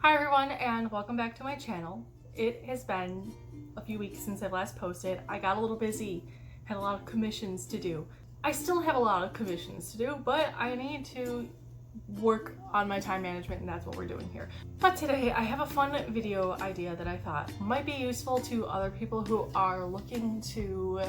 Hi everyone, and welcome back to my channel. It has been a few weeks since I've last posted. I got a little busy, had a lot of commissions to do. I still have a lot of commissions to do, but I need to work on my time management, and that's what we're doing here. But today I have a fun video idea that I thought might be useful to other people who are looking to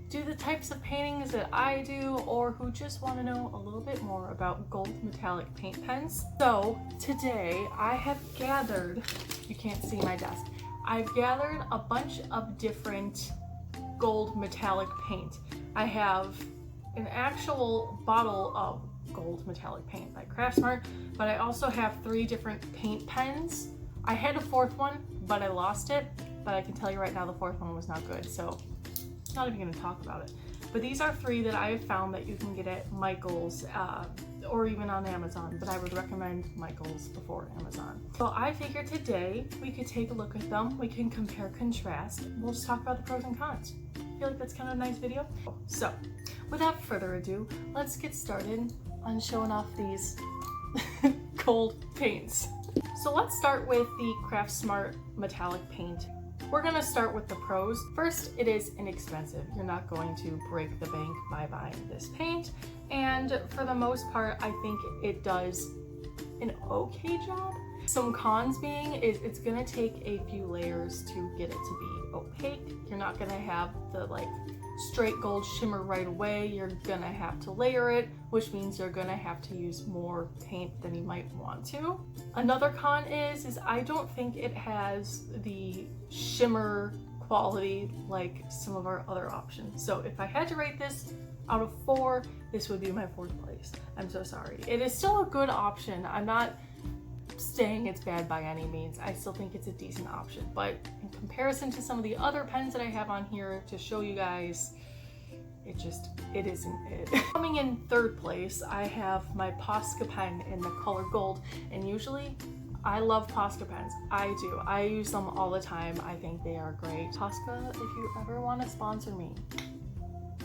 do the types of paintings that I do, or who just want to know a little bit more about gold metallic paint pens. So today I have gathered, you can't see my desk, I've gathered a bunch of different gold metallic paint. I have an actual bottle of gold metallic paint by Craftsmart, but I also have 3 different paint pens. I had a 4th one, but I lost it, but I can tell you right now the 4th one was not good, so not even going to talk about it. But these are 3 that I have found that you can get at Michael's or even on Amazon, but I would recommend Michael's before Amazon. So I figured today we could take a look at them, we can compare, contrast, we'll just talk about the pros and cons. I feel like that's kind of a nice video. So without further ado, let's get started on showing off these gold paints. So let's start with the Craftsmart metallic paint. We're gonna start with the pros. First, it is inexpensive. You're not going to break the bank by buying this paint. And for the most part, I think it does an okay job. Some cons being is it's gonna take a few layers to get it to be opaque. You're not gonna have the straight gold shimmer right away. You're gonna have to layer it, which means you're gonna have to use more paint than you might want to. Another con is I don't think it has the shimmer quality like some of our other options. So if I had to rate this out of 4, this would be my 4th place. I'm so sorry. It is still a good option. I'm not saying it's bad by any means. I still think it's a decent option, but in comparison to some of the other pens that I have on here to show you guys, it isn't it. Coming in 3rd place, I have my Posca pen in the color gold, and usually I love Posca pens. I do. I use them all the time. I think they are great. Posca, if you ever want to sponsor me,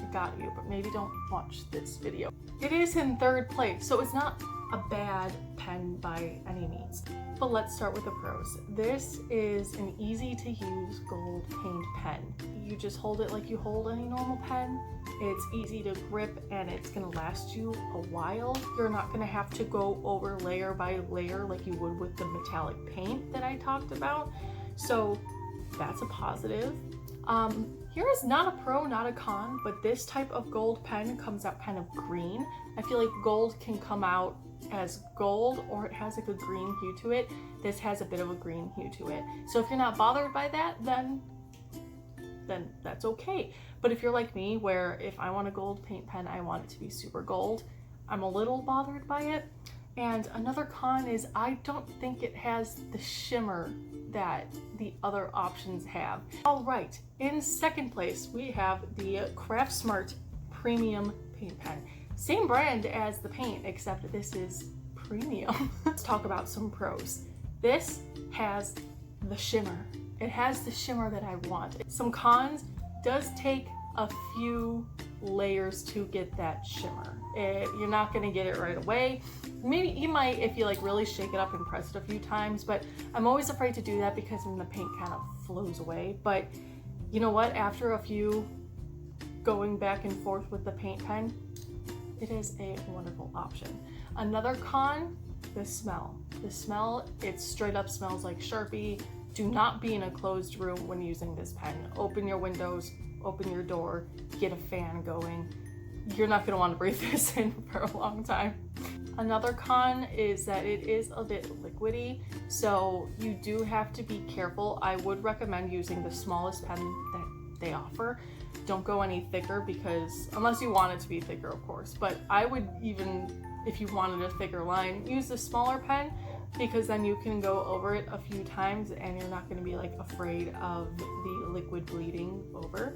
I got you, but maybe don't watch this video. It is in 3rd place, so it's not a bad pen by any means. But let's start with the pros. This is an easy to use gold paint pen. You just hold it like you hold any normal pen. It's easy to grip and it's gonna last you a while. You're not gonna have to go over layer by layer like you would with the metallic paint that I talked about. So that's a positive. Here is not a pro, not a con, but this type of gold pen comes out kind of green. I feel like gold can come out as gold or it has like a green hue to it. This has a bit of a green hue to it. So if you're not bothered by that, then that's okay. But if you're like me, where if I want a gold paint pen, I want it to be super gold, I'm a little bothered by it. And another con is I don't think it has the shimmer that the other options have. All right, in 2nd place, we have the Craftsmart Premium Paint Pen. Same brand as the paint, except this is premium. Let's talk about some pros. This has the shimmer. It has the shimmer that I want. Some cons, does take a few layers to get that shimmer. You're not gonna get it right away. Maybe you might if you really shake it up and press it a few times, but I'm always afraid to do that because then the paint kind of flows away. But you know what, after a few going back and forth with the paint pen, it is a wonderful option. Another con, the smell. The smell, it straight up smells like Sharpie. Do not be in a closed room when using this pen. Open your windows, open your door, get a fan going. You're not gonna wanna breathe this in for a long time. Another con is that it is a bit liquidy, so you do have to be careful. I would recommend using the smallest pen that they offer. Don't go any thicker because, unless you want it to be thicker, of course, but I would, even if you wanted a thicker line, use the smaller pen, because then you can go over it a few times and you're not going to be afraid of the liquid bleeding over.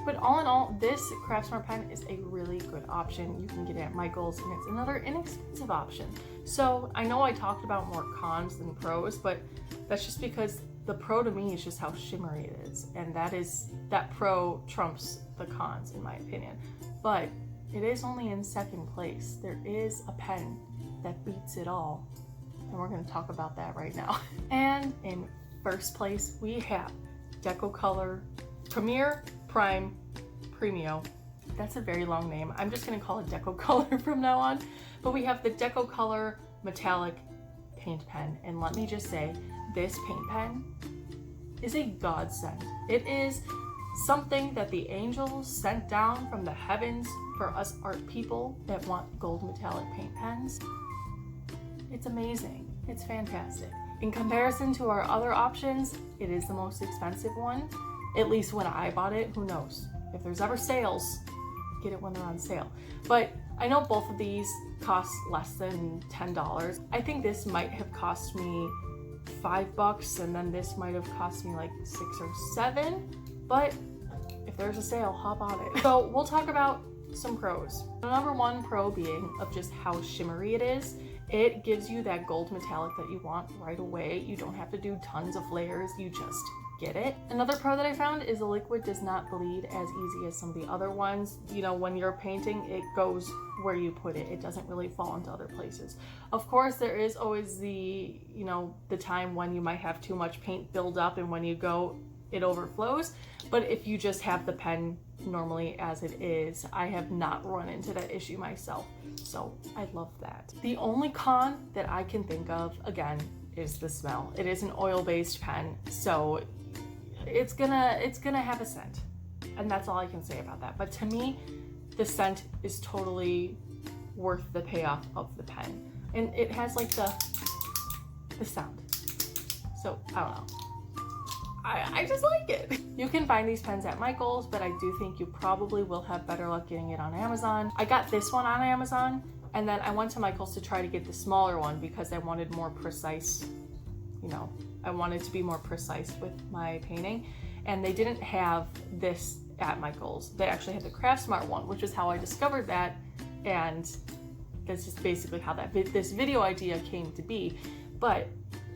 But all in all, this Craftsmart pen is a really good option. You can get it at Michael's, and it's another inexpensive option. So I know I talked about more cons than pros, but that's just because the pro to me is just how shimmery it is, and that pro trumps the cons in my opinion. But it is only in 2nd place. There is a pen that beats it all, and we're going to talk about that right now. And in first place, we have Deco Color Premier Prime Premio. That's a very long name. I'm just going to call it Deco Color from now on. But we have the Deco Color Metallic Paint Pen. And let me just say, this paint pen is a godsend. It is something that the angels sent down from the heavens for us art people that want gold metallic paint pens. It's amazing. It's fantastic. In comparison to our other options, it is the most expensive one. At least when I bought it, who knows? If there's ever sales, get it when they're on sale. But I know both of these cost less than $10. I think this might have cost me $5, and then this might have cost me like $6 or $7. But if there's a sale, hop on it. So we'll talk about some pros. The number one pro being of just how shimmery it is. It gives you that gold metallic that you want right away. You don't have to do tons of layers, you just get it. Another pro that I found is the liquid does not bleed as easy as some of the other ones. You know, when you're painting, it goes where you put it. It doesn't really fall into other places. Of course, there is always the, you know, the time when you might have too much paint build up and when you go, it overflows. But if you just have the pen normally as it is, I have not run into that issue myself. So I love that. The only con that I can think of, again, is the smell. It is an oil-based pen, so it's gonna have a scent. And that's all I can say about that. But to me, the scent is totally worth the payoff of the pen. And it has like the sound. So I don't know. I just like it. You can find these pens at Michael's, but I do think you probably will have better luck getting it on Amazon. I got this one on Amazon, and then I went to Michael's to try to get the smaller one because I wanted more precise, you know, I wanted to be more precise with my painting. And they didn't have this at Michael's. They actually had the Craft Smart one, which is how I discovered that. And that's just basically how this video idea came to be. But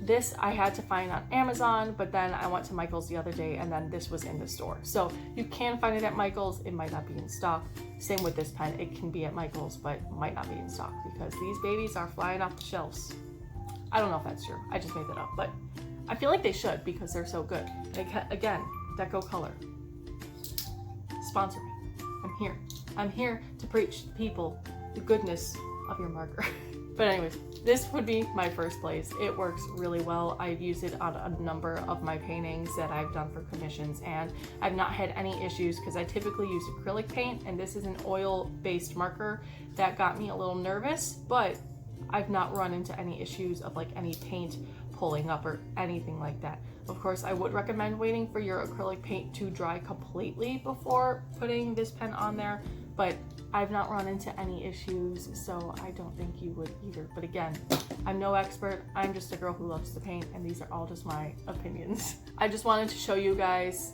this I had to find on Amazon, but then I went to Michael's the other day and then this was in the store. So you can find it at Michael's, it might not be in stock. Same with this pen, it can be at Michael's, but might not be in stock because these babies are flying off the shelves. I don't know if that's true, I just made that up, but I feel like they should because they're so good. Again, Deco Color, sponsor me. I'm here to preach to people the goodness of your marker. But anyways, this would be my first place. It works really well. I've used it on a number of my paintings that I've done for commissions, and I've not had any issues because I typically use acrylic paint, and this is an oil-based marker that got me a little nervous, but I've not run into any issues of like any paint pulling up or anything like that. Of course, I would recommend waiting for your acrylic paint to dry completely before putting this pen on there, but I've not run into any issues, so I don't think you would either. But again, I'm no expert. I'm just a girl who loves to paint, and these are all just my opinions. I just wanted to show you guys,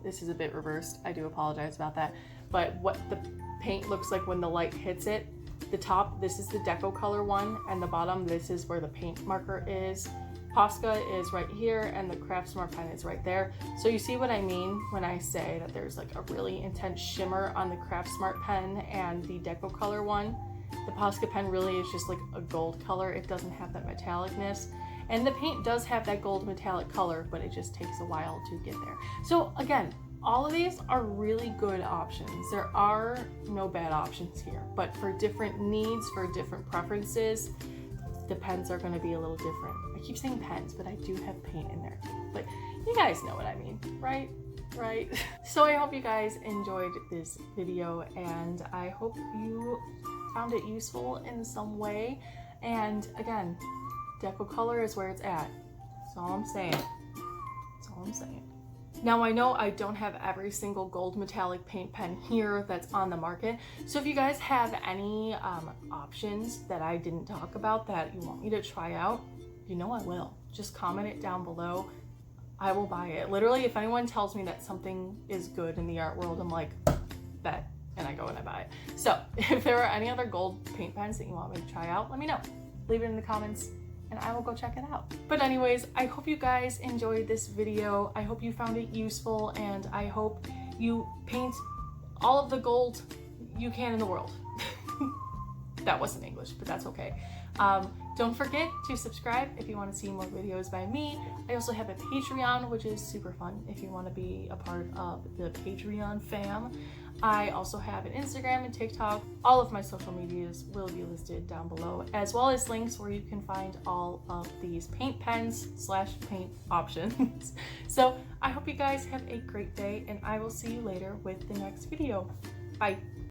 this is a bit reversed, I do apologize about that, but what the paint looks like when the light hits it. The top, this is the Deco Color one, and the bottom, this is where the paint marker is. Posca is right here, and the Craft Smart pen is right there. So you see what I mean when I say that there's like a really intense shimmer on the Craft Smart pen and the Deco Color one. The Posca pen really is just like a gold color. It doesn't have that metallicness. And the paint does have that gold metallic color, but it just takes a while to get there. So again, all of these are really good options. There are no bad options here, but for different needs, for different preferences, the pens are going to be a little different. I keep saying pens, but I do have paint in there. But you guys know what I mean, right? Right? So I hope you guys enjoyed this video, and I hope you found it useful in some way. And again, Deco Color is where it's at. That's all I'm saying. That's all I'm saying. Now I know I don't have every single gold metallic paint pen here that's on the market, so if you guys have any options that I didn't talk about that you want me to try out, you know I will. Just comment it down below. I will buy it. Literally, if anyone tells me that something is good in the art world, I'm like, bet, and I go and I buy it. So if there are any other gold paint pens that you want me to try out, let me know. Leave it in the comments and I will go check it out. But anyways, I hope you guys enjoyed this video. I hope you found it useful, and I hope you paint all of the gold you can in the world. That wasn't English, but that's okay. Don't forget to subscribe if you want to see more videos by me. I also have a Patreon, which is super fun if you want to be a part of the Patreon fam. I also have an Instagram and TikTok. All of my social medias will be listed down below, as well as links where you can find all of these paint pens / paint options. So I hope you guys have a great day, and I will see you later with the next video. Bye.